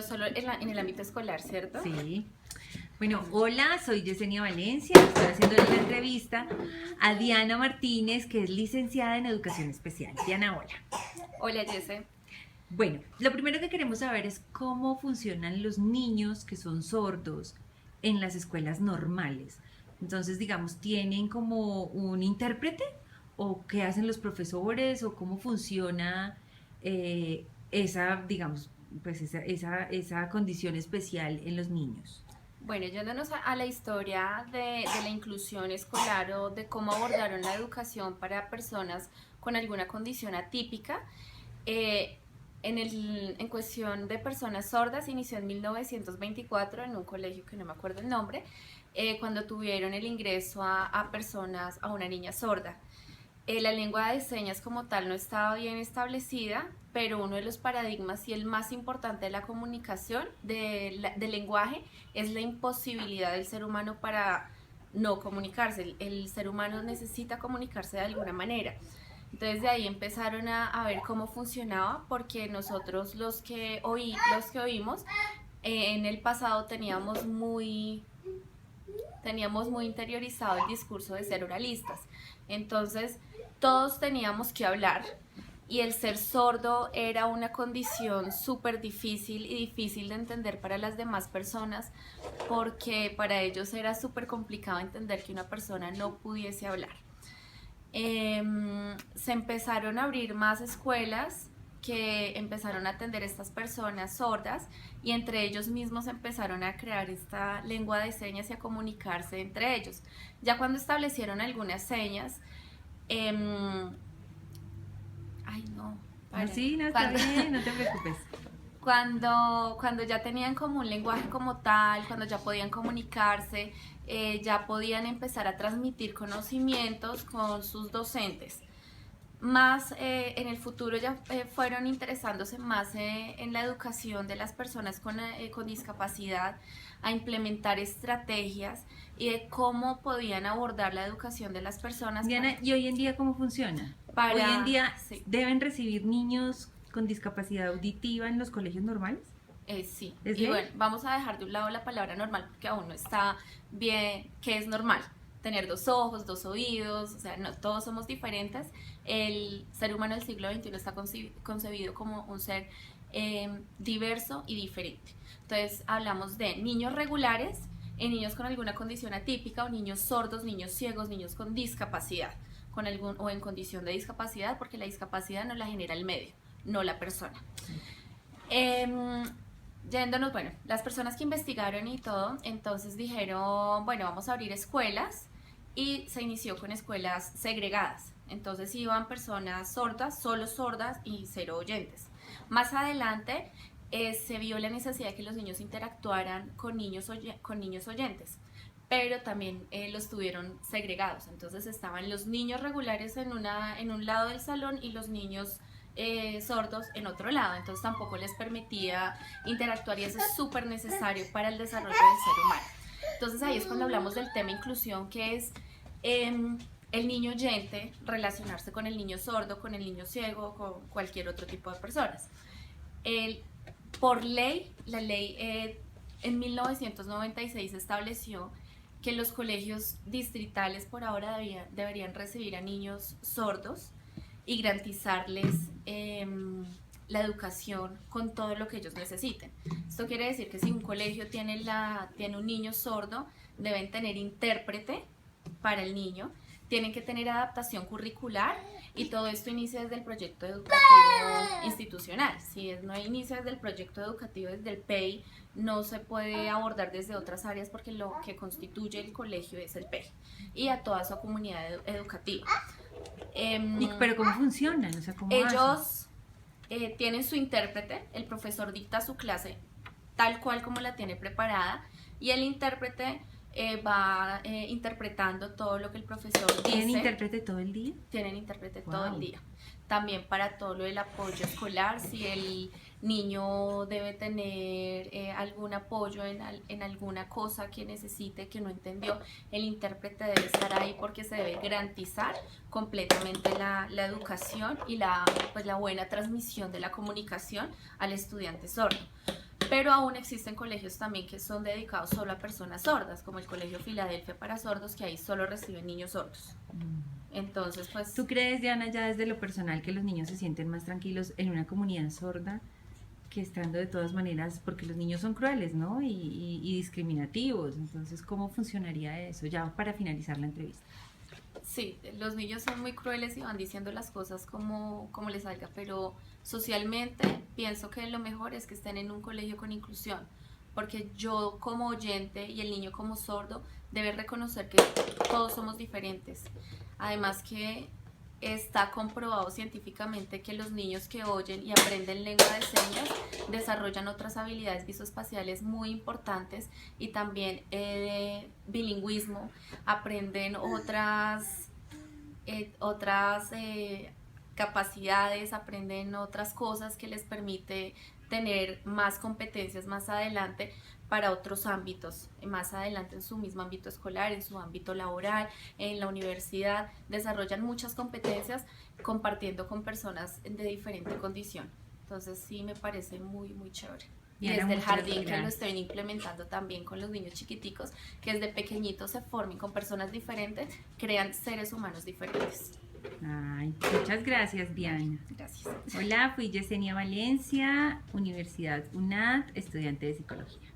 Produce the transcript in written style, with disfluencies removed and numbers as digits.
Solo en el ámbito escolar, ¿cierto? Sí. Bueno, hola, soy Yesenia Valencia. Estoy haciendo la entrevista a Diana Martínez, que es licenciada en Educación Especial. Diana, hola. Hola, Jesse. Bueno, lo primero que queremos saber es cómo funcionan los niños que son sordos en las escuelas normales. Entonces, digamos, ¿tienen como un intérprete? ¿O qué hacen los profesores? ¿O cómo funciona esa, digamos, pues esa condición especial en los niños? Bueno, yéndonos a la historia de la inclusión escolar o de cómo abordaron la educación para personas con alguna condición atípica, eh, en cuestión de personas sordas, inició en 1924 en un colegio que no me acuerdo el nombre, cuando tuvieron el ingreso a personas, a una niña sorda. La lengua de señas como tal no estaba bien establecida, pero uno de los paradigmas y el más importante de la comunicación, del lenguaje, es la imposibilidad del ser humano para no comunicarse. El ser humano necesita comunicarse de alguna manera. Entonces de ahí empezaron a ver cómo funcionaba, porque nosotros los que oímos, en el pasado teníamos muy interiorizado el discurso de ser oralistas. Entonces, todos teníamos que hablar y el ser sordo era una condición súper difícil y difícil de entender para las demás personas, porque para ellos era súper complicado entender que una persona no pudiese hablar. Se empezaron a abrir más escuelas que empezaron a atender a estas personas sordas, y entre ellos mismos empezaron a crear esta lengua de señas y a comunicarse entre ellos. Ya cuando establecieron algunas señas, ay no, No, paren. sí, no, está bien, no te preocupes. Cuando ya tenían como un lenguaje como tal, cuando ya podían comunicarse, ya podían empezar a transmitir conocimientos con sus docentes. Más en el futuro ya fueron interesándose más en la educación de las personas con discapacidad, a implementar estrategias y de cómo podían abordar la educación de las personas Diana, ¿y hoy en día cómo funciona? Hoy en día sí. deben recibir niños con discapacidad auditiva en los colegios normales. Sí, ¿Es y ley? bueno, vamos a dejar de un lado la palabra normal porque aún no está bien qué es normal. Tener dos ojos, dos oídos, o sea, no, todos somos diferentes. El ser humano del siglo XXI está concebido como un ser diverso y diferente. Entonces, hablamos de niños regulares, niños con alguna condición atípica, o niños sordos, niños ciegos, niños con discapacidad, o en condición de discapacidad, porque la discapacidad no la genera el medio, no la persona. Yéndonos, bueno, las personas que investigaron y todo, entonces dijeron, bueno, vamos a abrir escuelas, y se inició con escuelas segregadas. Entonces iban personas sordas, solo sordas y cero oyentes. Más adelante se vio la necesidad de que los niños interactuaran con niños oyentes, pero también los tuvieron segregados. Entonces estaban los niños regulares en un lado del salón y los niños sordos en otro lado, entonces tampoco les permitía interactuar, y eso es súper necesario para el desarrollo del ser humano. Entonces ahí es cuando hablamos del tema inclusión, que es el niño oyente relacionarse con el niño sordo, con el niño ciego, con cualquier otro tipo de personas. Por ley, la ley en 1996 estableció que los colegios distritales por ahora deberían recibir a niños sordos y garantizarles la educación con todo lo que ellos necesiten. Esto quiere decir que si un colegio tiene un niño sordo, deben tener intérprete para el niño, tienen que tener adaptación curricular, y todo esto inicia desde el proyecto educativo institucional. Si no inicia desde el proyecto educativo, desde el PEI, no se puede abordar desde otras áreas, porque lo que constituye el colegio es el PEI y a toda su comunidad educativa. ¿Pero cómo funcionan? O sea, ¿cómo ellos tienen su intérprete, el profesor dicta su clase tal cual como la tiene preparada, y el intérprete va interpretando todo lo que el profesor dice. ¿Tienen intérprete todo el día? Tienen intérprete Wow. todo el día. También para todo lo del apoyo escolar, si el niño debe tener algún apoyo en alguna cosa que necesite, que no entendió, el intérprete debe estar ahí, porque se debe garantizar completamente la educación y la buena transmisión de la comunicación al estudiante sordo. pero aún existen colegios también que son dedicados solo a personas sordas, como el Colegio Filadelfia para sordos, que ahí solo reciben niños sordos. Entonces, pues... ¿Tú crees, Diana, ya desde lo personal, que los niños se sienten más tranquilos en una comunidad sorda que estando de todas maneras, porque los niños son crueles, ¿no? Y discriminativos. Entonces, ¿cómo funcionaría eso? Ya para finalizar la entrevista. Sí, los niños son muy crueles y van diciendo las cosas como les salga, pero socialmente pienso que lo mejor es que estén en un colegio con inclusión, porque yo como oyente y el niño como sordo debe reconocer que todos somos diferentes. Además que está comprobado científicamente que los niños que oyen y aprenden lengua de señas desarrollan otras habilidades visoespaciales muy importantes y también bilingüismo, aprenden otras capacidades, aprenden otras cosas que les permite tener más competencias más adelante para otros ámbitos, más adelante en su mismo ámbito escolar, en su ámbito laboral, en la universidad, desarrollan muchas competencias compartiendo con personas de diferente condición. Entonces sí me parece muy, muy chévere. Y Diana, desde el muchas jardín que lo gracias. estoy implementando también con los niños chiquiticos, que desde pequeñitos se formen con personas diferentes, crean seres humanos diferentes. Ay, muchas gracias, Diana. Gracias. Hola, fui Yesenia Valencia, Universidad UNAD, estudiante de psicología.